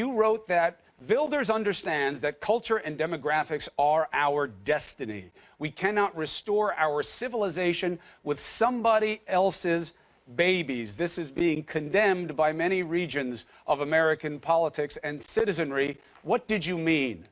You wrote that Wilders understands that culture and demographics are our destiny. We cannot restore our civilization with somebody else's babies. This is being condemned by many regions of American politics and citizenry. What did you mean?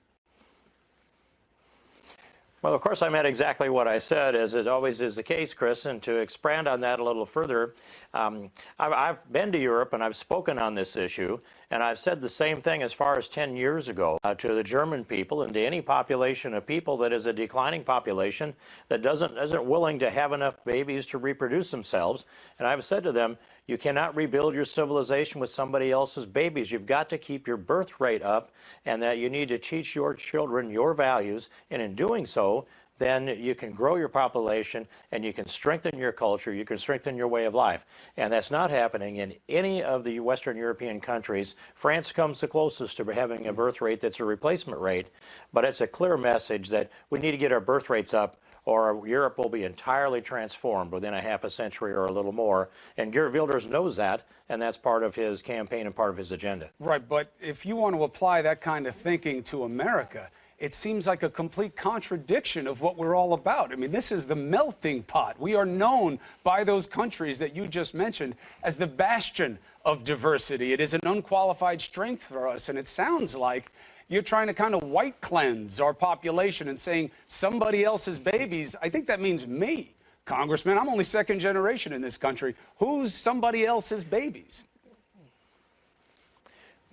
Well, of course, I meant exactly what I said, as it always is the case, Chris. And to expand on that a little further, I've been to Europe and I've spoken on this issue, and I've said the same thing as far as 10 years ago to the German people and to any population of people that is a declining population that isn't willing to have enough babies to reproduce themselves. And I've said to them, you cannot rebuild your civilization with somebody else's babies. You've got to keep your birth rate up, and that you need to teach your children your values. And in doing so, then you can grow your population and you can strengthen your culture, you can strengthen your way of life. And that's not happening in any of the Western European countries. France comes the closest to having a birth rate that's a replacement rate, but it's a clear message that we need to get our birth rates up, or Europe will be entirely transformed within a half a century or a little more. And Geert Wilders knows that, and that's part of his campaign and part of his agenda. Right, but if you want to apply that kind of thinking to America, it seems like a complete contradiction of what we're all about. I mean, this is the melting pot. We are known by those countries that you just mentioned as the bastion of diversity. It is an unqualified strength for us, and it sounds like you're trying to kind of white cleanse our population and saying somebody else's babies. I think that means me, Congressman. I'm only second generation in this country. Who's somebody else's babies?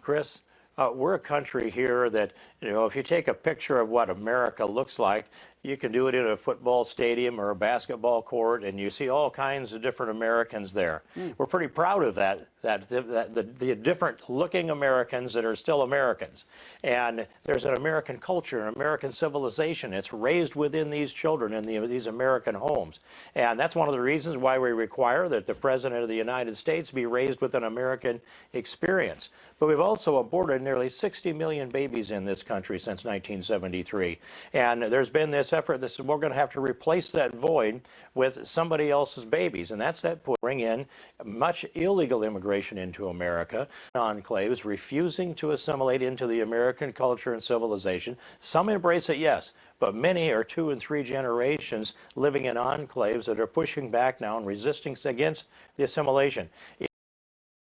Chris, we're a country here that, if you take a picture of what America looks like, you can do it in a football stadium or a basketball court, and you see all kinds of different Americans there. We're pretty proud of that, the different looking Americans that are still Americans. And there's an American culture, an American civilization. It's raised within these children in these American homes. And that's one of the reasons why we require that the President of the United States be raised with an American experience. But we've also aborted nearly 60 million babies in this country since 1973. And there's been this effort that says we're going to have to replace that void with somebody else's babies. And that's that bring in much illegal immigration into America, enclaves refusing to assimilate into the American culture and civilization. Some embrace it, yes, but many are 2 and 3 generations living in enclaves that are pushing back now and resisting against the assimilation.